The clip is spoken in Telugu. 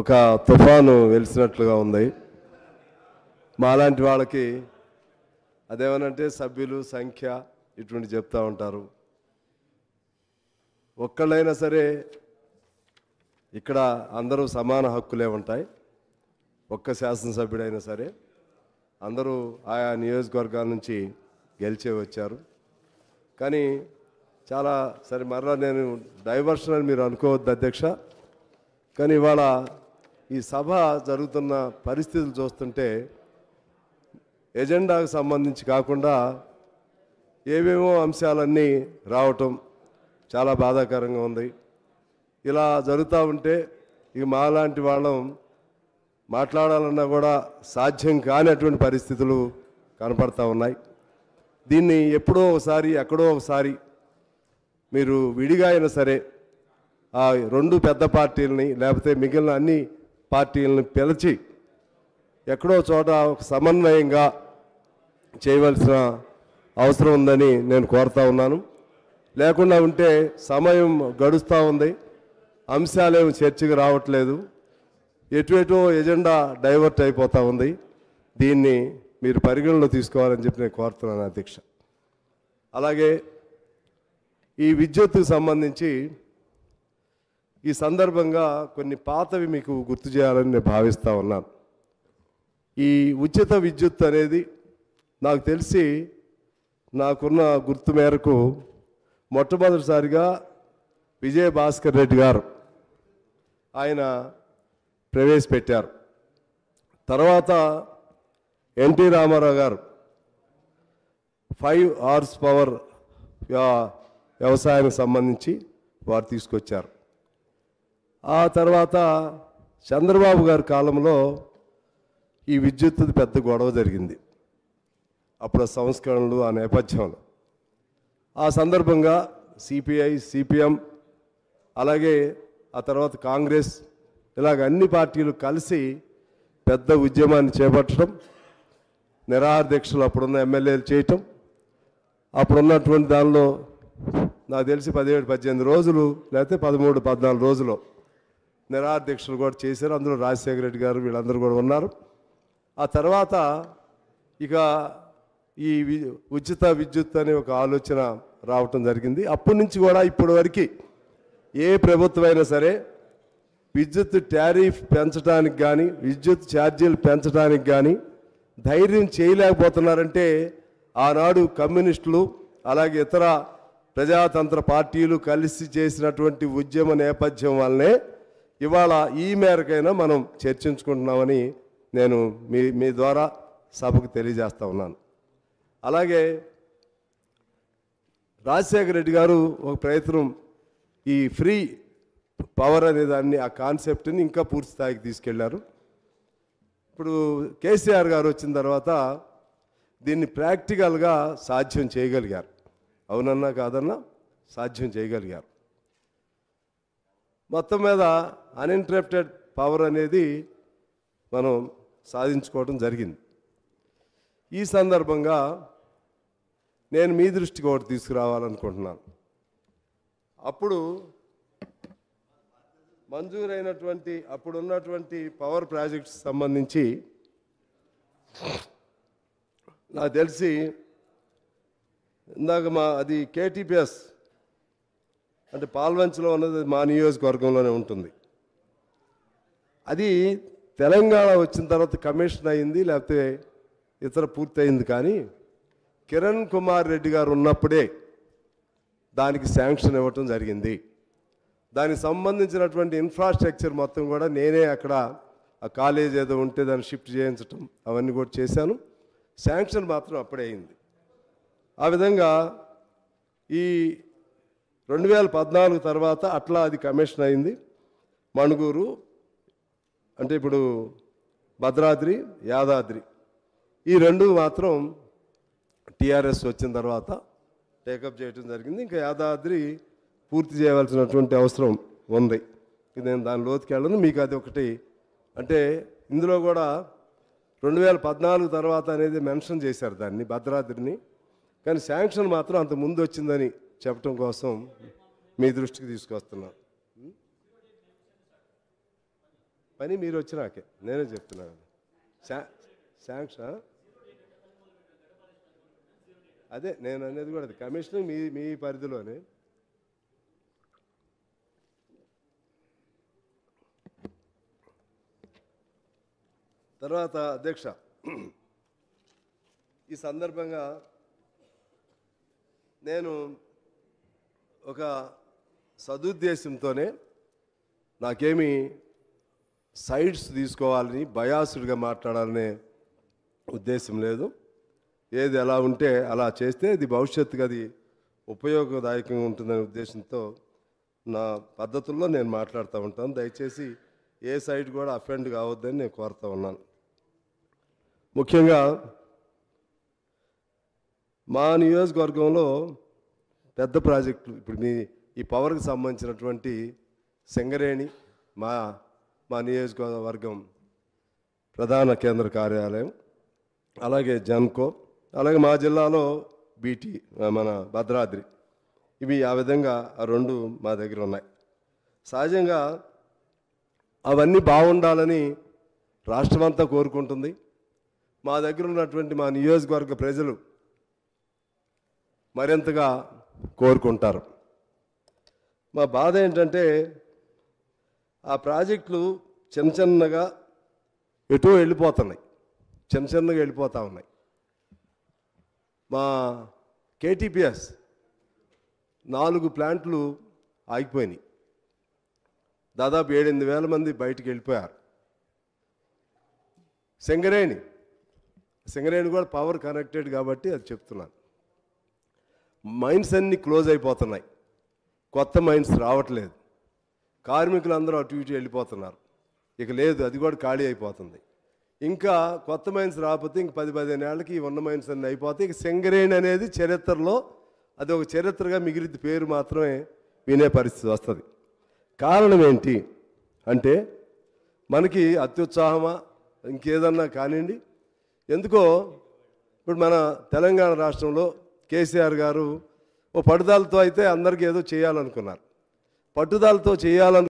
ఒక తుఫాను వెలిసినట్లుగా ఉంది. మాలాంటి వాళ్ళకి అదేమనంటే సభ్యులు సంఖ్య ఇటువంటి చెప్తూ ఉంటారు. ఒక్కళ్ళైనా సరే ఇక్కడ అందరూ సమాన హక్కులే ఉంటాయి. ఒక్క శాసనసభ్యుడైనా సరే అందరూ ఆయా నియోజకవర్గాల నుంచి గెలిచే వచ్చారు. కానీ చాలా సరే మరలా నేను డైవర్షన్ అని మీరు అనుకోవద్దు అధ్యక్ష. కానీ ఇవాళ ఈ సభ జరుగుతున్న పరిస్థితులు చూస్తుంటే ఎజెండాకు సంబంధించి కాకుండా ఏవేమో అంశాలన్నీ రావటం చాలా బాధాకరంగా ఉంది. ఇలా జరుగుతూ ఉంటే ఇక మాలాంటి వాళ్ళం మాట్లాడాలన్నా కూడా సాధ్యం కానటువంటి పరిస్థితులు కనపడతా ఉన్నాయి. దీన్ని ఎప్పుడో ఒకసారి ఎక్కడో ఒకసారి మీరు విడిగా అయినా సరే ఆ రెండు పెద్ద పార్టీలని లేకపోతే మిగిలిన అన్ని పార్టీలని పిలిచి ఎక్కడో చోట ఒక సమన్వయంగా చేయవలసిన అవసరం ఉందని నేను కోరుతా ఉన్నాను. లేకుండా ఉంటే సమయం గడుస్తూ ఉంది, అంశాలేమి చర్చకు రావట్లేదు, ఎటువెటో ఎజెండా డైవర్ట్ అయిపోతూ ఉంది. దీన్ని మీరు పరిగణలో తీసుకోవాలని చెప్పి నేను కోరుతున్నాను అధ్యక్ష. అలాగే ఈ విద్యుత్తుకు సంబంధించి ఈ సందర్భంగా కొన్ని పాతవి మీకు గుర్తు చేయాలని నేను భావిస్తూ ఉన్నాను. ఈ ఉచిత విద్యుత్ అనేది నాకు తెలిసి నాకున్న గుర్తు మేరకు మొట్టమొదటిసారిగా విజయభాస్కర్ రెడ్డి గారు ఆయన ప్రవేశపెట్టారు. తర్వాత ఎన్టీ రామారావు గారు 5 హార్స్ పవర్ వ్యవసాయానికి సంబంధించి వారు తీసుకొచ్చారు. ఆ తర్వాత చంద్రబాబు గారి కాలంలో ఈ విద్యుత్ పెద్ద గొడవ జరిగింది. అప్పుడు సంస్కరణలు ఆ నేపథ్యంలో ఆ సందర్భంగా సిపిఐ సిపిఎం అలాగే ఆ తర్వాత కాంగ్రెస్ ఇలాగ అన్ని పార్టీలు కలిసి పెద్ద ఉద్యమాన్ని చేపట్టడం, నిరాహార దీక్షలు అప్పుడున్న ఎమ్మెల్యేలు చేయటం, అప్పుడున్నటువంటి దానిలో నాకు తెలిసి 17-18 రోజులు లేకపోతే 13-14 రోజులు నిరాహార దీక్షలు కూడా చేశారు. అందులో రాజశేఖర రెడ్డి గారు వీళ్ళందరూ కూడా ఉన్నారు. ఆ తర్వాత ఇక ఈ ఉచిత విద్యుత్ అనే ఒక ఆలోచన రావటం జరిగింది. అప్పటి నుంచి కూడా ఇప్పటి వరకు ఏ ప్రభుత్వం అయినా సరే విద్యుత్ టారిఫ్ పెంచడానికి కానీ విద్యుత్ ఛార్జీలు పెంచడానికి కానీ ధైర్యం చేయలేకపోతున్నారంటే ఆనాడు కమ్యూనిస్టులు అలాగే ఇతర ప్రజాతంత్ర పార్టీలు కలిసి చేసినటువంటి ఉద్యమ నేపథ్యం వల్లనే ఇవాళ ఈ మేరకైనా మనం చర్చించుకుంటున్నామని నేను మీ ద్వారా సభకు తెలియజేస్తా ఉన్నాను. అలాగే రాజశేఖర రెడ్డి గారు ఒక ప్రయత్నం ఈ ఫ్రీ పవర్ అనే దాన్ని ఆ కాన్సెప్ట్ని ఇంకా పూర్తి స్థాయికి తీసుకెళ్లారు. ఇప్పుడు కేసీఆర్ గారు వచ్చిన తర్వాత దీన్ని ప్రాక్టికల్గా సాధ్యం చేయగలిగారు. అవునన్నా కాదన్నా సాధ్యం చేయగలిగారు. మొత్తం మీద అన్ఇంటరప్టెడ్ పవర్ అనేది మనం సాధించుకోవడం జరిగింది. ఈ సందర్భంగా నేను మీ దృష్టికి ఒకటి తీసుకురావాలనుకుంటున్నాను. అప్పుడు మంజూరైనటువంటి అప్పుడున్నటువంటి పవర్ ప్రాజెక్ట్స్ సంబంధించి నాకు తెలిసి ఇందాక అది కేటీపీఎస్ అంటే పాల్వంచలో ఉన్నది మా నియోజకవర్గంలోనే ఉంటుంది. అది తెలంగాణ వచ్చిన తర్వాత కమిషన్ అయింది లేకపోతే ఇతర పూర్తయింది. కానీ కిరణ్ కుమార్ రెడ్డి గారు ఉన్నప్పుడే దానికి శాంక్షన్ ఇవ్వటం జరిగింది. దానికి సంబంధించినటువంటి ఇన్ఫ్రాస్ట్రక్చర్ మొత్తం కూడా నేనే అక్కడ ఆ కాలేజ్ ఏదో ఉంటే దాన్ని షిఫ్ట్ చేయించటం అవన్నీ కూడా చేశాను. శాంక్షన్ మాత్రం అప్పుడే అయింది. ఆ విధంగా ఈ 2014 తర్వాత అట్లా అది కమిషన్ అయింది. మణుగూరు అంటే ఇప్పుడు భద్రాద్రి యాదాద్రి ఈ రెండు మాత్రం టీఆర్ఎస్ వచ్చిన తర్వాత టేకప్ చేయడం జరిగింది. ఇంకా యాదాద్రి పూర్తి చేయవలసినటువంటి అవసరం ఉంది. నేను దాని లోతుకి వెళ్ళను. మీకు అది ఒకటి అంటే ఇందులో కూడా 2014 తర్వాత అనేది మెన్షన్ చేశారు దాన్ని భద్రాద్రిని. కానీ శాంక్షన్ మాత్రం అంత ముందు వచ్చిందని చెప్పడం కోసం మీ దృష్టికి తీసుకొస్తున్నాను. పని మీరు వచ్చినాకే నేనే చెప్తున్నాను. శాంక్షన్ అదే నేను అనేది కూడా అది కమిషనర్ మీ పరిధిలోనే. తర్వాత అధ్యక్ష, ఈ సందర్భంగా నేను ఒక సదుద్దేశంతోనే నాకేమీ సైడ్స్ తీసుకోవాలని బయాసుడ్గా మాట్లాడాలనే ఉద్దేశం లేదు. ఏది ఎలా ఉంటే అలా చేస్తే ఇది భవిష్యత్తుగా అది ఉపయోగదాయకంగా ఉంటుందనే ఉద్దేశంతో నా పద్ధతుల్లో నేను మాట్లాడుతూ ఉంటాను. దయచేసి ఏ సైడ్ కూడా అఫెండ్ కావద్దని నేను కోరుతూ ఉన్నాను. ముఖ్యంగా మా నియోజకవర్గంలో పెద్ద ప్రాజెక్టులు ఇప్పుడు ఈ పవర్కి సంబంధించినటువంటి సింగరేణి మా నియోజకవర్గం ప్రధాన కేంద్ర కార్యాలయం, అలాగే జన్కో, అలాగే మా జిల్లాలో బీటీ మన భద్రాద్రి, ఇవి ఆ విధంగా ఆ రెండు మా దగ్గర ఉన్నాయి. సహజంగా అవన్నీ బాగుండాలని రాష్ట్రమంతా కోరుకుంటుంది. మా దగ్గర ఉన్నటువంటి మా నియోజకవర్గ ప్రజలు మరింతగా కోరుకుంటారు. మా బాధ ఏంటంటే ఆ ప్రాజెక్టులు చిన్నగా ఎటో వెళ్ళిపోతున్నాయి, చిన్నగా వెళ్ళిపోతూ ఉన్నాయి. మా కేటీపీఎస్ 4 ప్లాంట్లు ఆగిపోయినాయి. దాదాపు 7-8 వేల మంది బయటికి వెళ్ళిపోయారు. సింగరేణి కూడా పవర్ కనెక్టెడ్ కాబట్టి అది చెప్తున్నాను. మైన్స్ అన్నీ క్లోజ్ అయిపోతున్నాయి, కొత్త మైన్స్ రావట్లేదు. కార్మికులు అందరూ అటు ఇటు వెళ్ళిపోతున్నారు. ఇక లేదు, అది కూడా ఖాళీ అయిపోతుంది. ఇంకా కొత్త మైన్స్ రాకపోతే ఇంక 10-15 ఏళ్ళకి ఉన్న మైన్స్ అన్నీ అయిపోతాయి. ఇక సింగరేణి అనేది చరిత్రలో అది ఒక చరిత్రగా మిగిలిది, పేరు మాత్రమే వినే పరిస్థితి వస్తుంది. కారణం ఏంటి అంటే మనకి అత్యుత్సాహమా ఇంకేదన్నా కానివ్వండి, ఎందుకో ఇప్పుడు మన తెలంగాణ రాష్ట్రంలో కేసీఆర్ గారు ఓ పట్టుదలతో అయితే అందరికీ ఏదో చేయాలనుకున్నారు. పట్టుదలతో చేయాలను